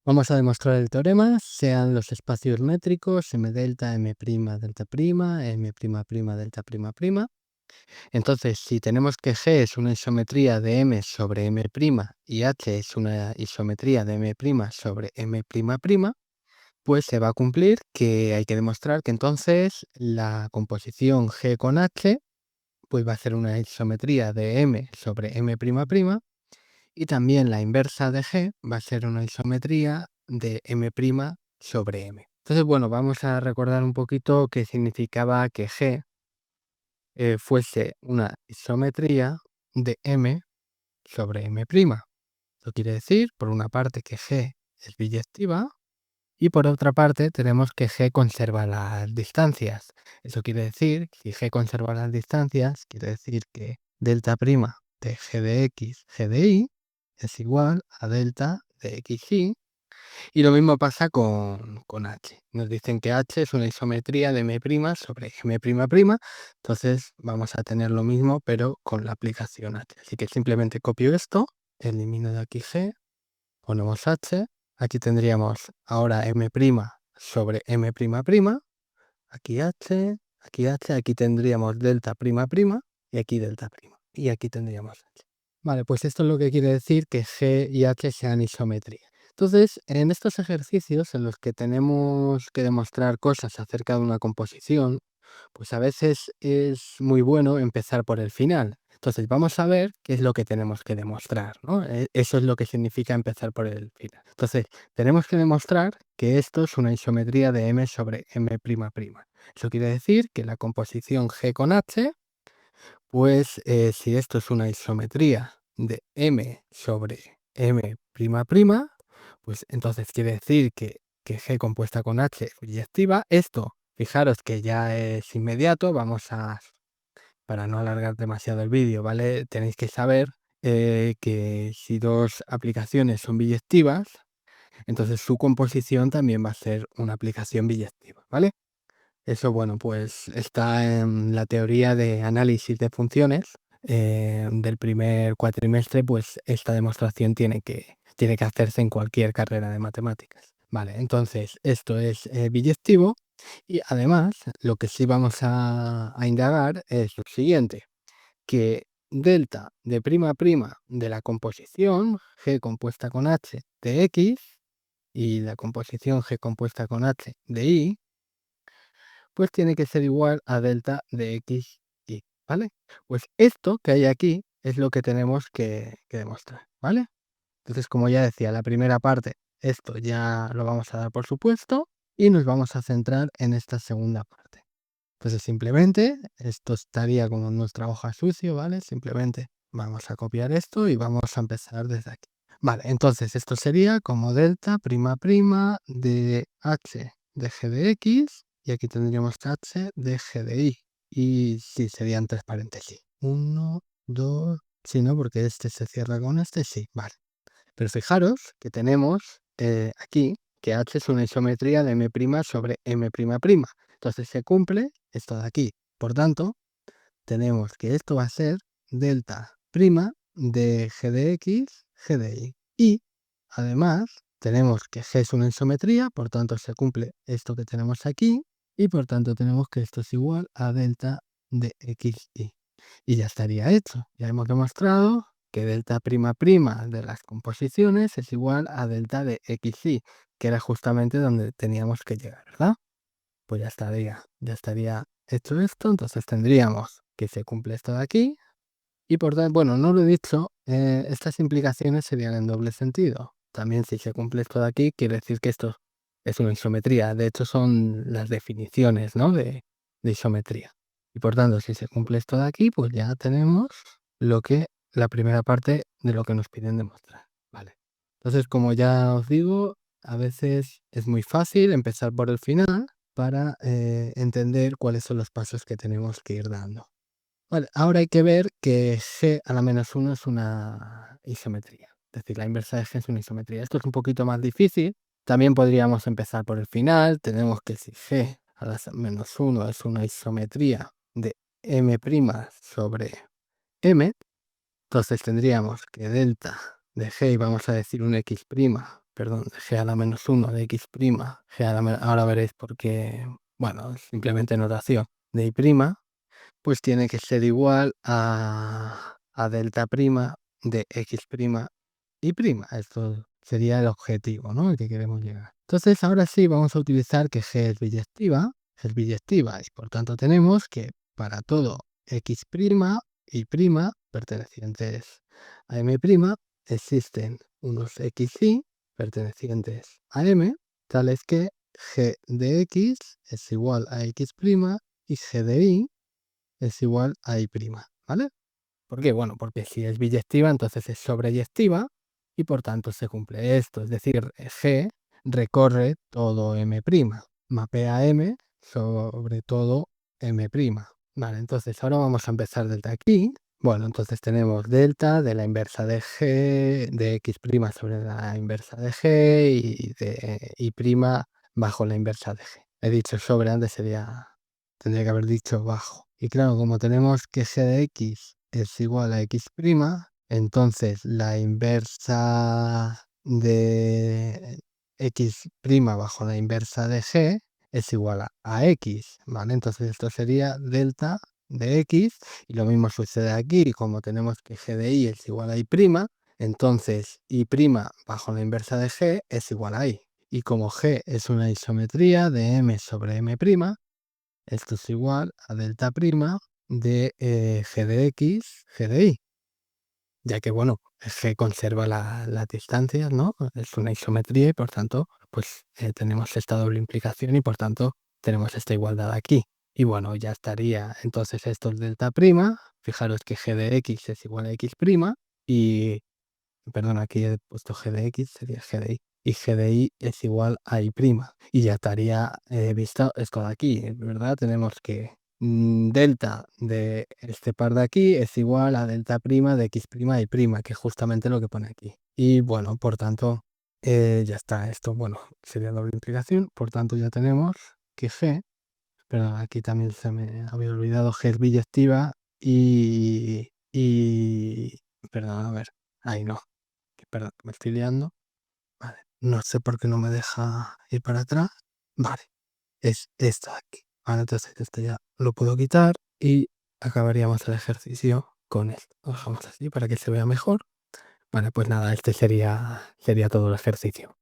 Vamos a demostrar el teorema, sean los espacios métricos m delta, m', delta', m', delta','. Entonces, si tenemos que G es una isometría de m sobre m' y H es una isometría de m' sobre m', pues se va a cumplir que hay que demostrar que entonces la composición G con H pues va a ser una isometría de m sobre m', y también la inversa de G va a ser una isometría de m' sobre m. Entonces, bueno, vamos a recordar un poquito qué significaba que G fuese una isometría de m sobre m'. Esto quiere decir, por una parte, que G es biyectiva y por otra parte tenemos que G conserva las distancias. Eso quiere decir, si G conserva las distancias, quiere decir que delta' de G de X, G de Y es igual a delta de XY. Y lo mismo pasa con H. Nos dicen que H es una isometría de m' sobre m'. Entonces vamos a tener lo mismo, pero con la aplicación H. Así que simplemente copio esto, elimino de aquí G, ponemos H. Aquí tendríamos ahora m' sobre m'. Aquí H, aquí H, aquí tendríamos delta', y aquí delta'. Y aquí tendríamos H. Vale, pues esto es lo que quiere decir que G y H sean isometría. Entonces, en estos ejercicios en los que tenemos que demostrar cosas acerca de una composición, pues a veces es muy bueno empezar por el final. Entonces, vamos a ver qué es lo que tenemos que demostrar, ¿no? Eso es lo que significa empezar por el final. Entonces, tenemos que demostrar que esto es una isometría de m sobre m'. Eso quiere decir que la composición G con H, pues si esto es una isometría de m sobre m', pues entonces quiere decir que G compuesta con H es biyectiva. Esto, fijaros que ya es inmediato, para no alargar demasiado el vídeo, ¿vale? Tenéis que saber que si dos aplicaciones son biyectivas, entonces su composición también va a ser una aplicación biyectiva, ¿vale? Eso, bueno, pues está en la teoría de análisis de funciones del primer cuatrimestre, pues esta demostración tiene que hacerse en cualquier carrera de matemáticas. Vale, entonces esto es biyectivo y además lo que sí vamos a indagar es lo siguiente, que delta de prima de la composición G compuesta con H de X y la composición G compuesta con H de Y, pues tiene que ser igual a delta de X, Y, ¿vale? Pues esto que hay aquí es lo que tenemos que demostrar, ¿vale? Entonces, como ya decía, la primera parte, esto ya lo vamos a dar por supuesto y nos vamos a centrar en esta segunda parte. Entonces, simplemente, esto estaría como en nuestra hoja sucio, ¿vale? Simplemente vamos a copiar esto y vamos a empezar desde aquí. Vale, entonces esto sería como delta', de H de G de X, y aquí tendríamos H de G de Y. Y sí, serían tres paréntesis. 1, 2, sí, ¿no? Porque este se cierra con este, sí, vale. Pero fijaros que tenemos aquí que H es una isometría de m' sobre m'. Entonces se cumple esto de aquí. Por tanto, tenemos que esto va a ser delta' de G de X, G de Y. Y además tenemos que G es una isometría, por tanto se cumple esto que tenemos aquí, y por tanto tenemos que esto es igual a delta de XY. Y ya estaría hecho. Ya hemos demostrado que delta'' de las composiciones es igual a delta de XY, que era justamente donde teníamos que llegar, ¿verdad? Pues ya estaría hecho esto. Entonces tendríamos que se cumple esto de aquí, y por tanto, bueno, no lo he dicho, estas implicaciones serían en doble sentido. También si se cumple esto de aquí, quiere decir que esto es una isometría. De hecho, son las definiciones, ¿no? de isometría. Y por tanto, si se cumple esto de aquí, pues ya tenemos la primera parte de lo que nos piden demostrar. Vale. Entonces, como ya os digo, a veces es muy fácil empezar por el final para entender cuáles son los pasos que tenemos que ir dando. Vale, ahora hay que ver que G a la menos 1 es una isometría. Es decir, la inversa de G es una isometría. Esto es un poquito más difícil. También podríamos empezar por el final. Tenemos que si G a la menos 1 es una isometría de m' sobre m, entonces tendríamos que delta de G, y vamos a decir un X', perdón, g a la menos 1 de x', ahora veréis por qué, bueno, simplemente notación, de y', pues tiene que ser igual a delta prima de x' y prima. Esto sería el objetivo, ¿no? Al que queremos llegar. Entonces, ahora sí vamos a utilizar que g es biyectiva, y por tanto tenemos que para todo x' y prima pertenecientes a m', existen unos xy pertenecientes a m, tales que g de x es igual a x' y g de y es igual a y', ¿vale? ¿Por qué? Bueno, porque si es biyectiva, entonces es sobreyectiva y por tanto se cumple esto. Es decir, G recorre todo M', mapea M sobre todo M'. Vale, entonces ahora vamos a empezar desde aquí. Bueno, entonces tenemos delta de la inversa de G, de x' sobre la inversa de G y de y' bajo la inversa de G. He dicho sobre, antes tendría que haber dicho bajo. Y claro, como tenemos que g de x es igual a x', entonces la inversa de x' bajo la inversa de g es igual a x, ¿vale? Entonces esto sería delta de x, y lo mismo sucede aquí, como tenemos que g de y es igual a y', entonces y' bajo la inversa de g es igual a y. Y como g es una isometría de m sobre m', esto es igual a delta prima de g de x, g de y. Ya que, bueno, g conserva las distancias, ¿no? Es una isometría y por tanto, pues tenemos esta doble implicación y por tanto tenemos esta igualdad aquí. Y bueno, ya estaría. Entonces esto es delta prima. Fijaros que g de x es igual a x', y perdón, aquí he puesto g de x, sería g de y. Y g de y es igual a y'. Y ya estaría visto esto de aquí, ¿verdad? Tenemos que delta de este par de aquí es igual a delta prima de x' y', que es justamente lo que pone aquí. Y bueno, por tanto, ya está. Esto, bueno, sería doble implicación. Por tanto, ya tenemos que g, pero aquí también se me había olvidado, g es biyectiva perdón, a ver, ahí no. Perdón, me estoy liando. Vale, no sé por qué no me deja ir para atrás. Vale, es esto de aquí. Vale, entonces esto ya lo puedo quitar y acabaríamos el ejercicio con esto. Lo dejamos así para que se vea mejor. Vale, pues nada, este sería todo el ejercicio.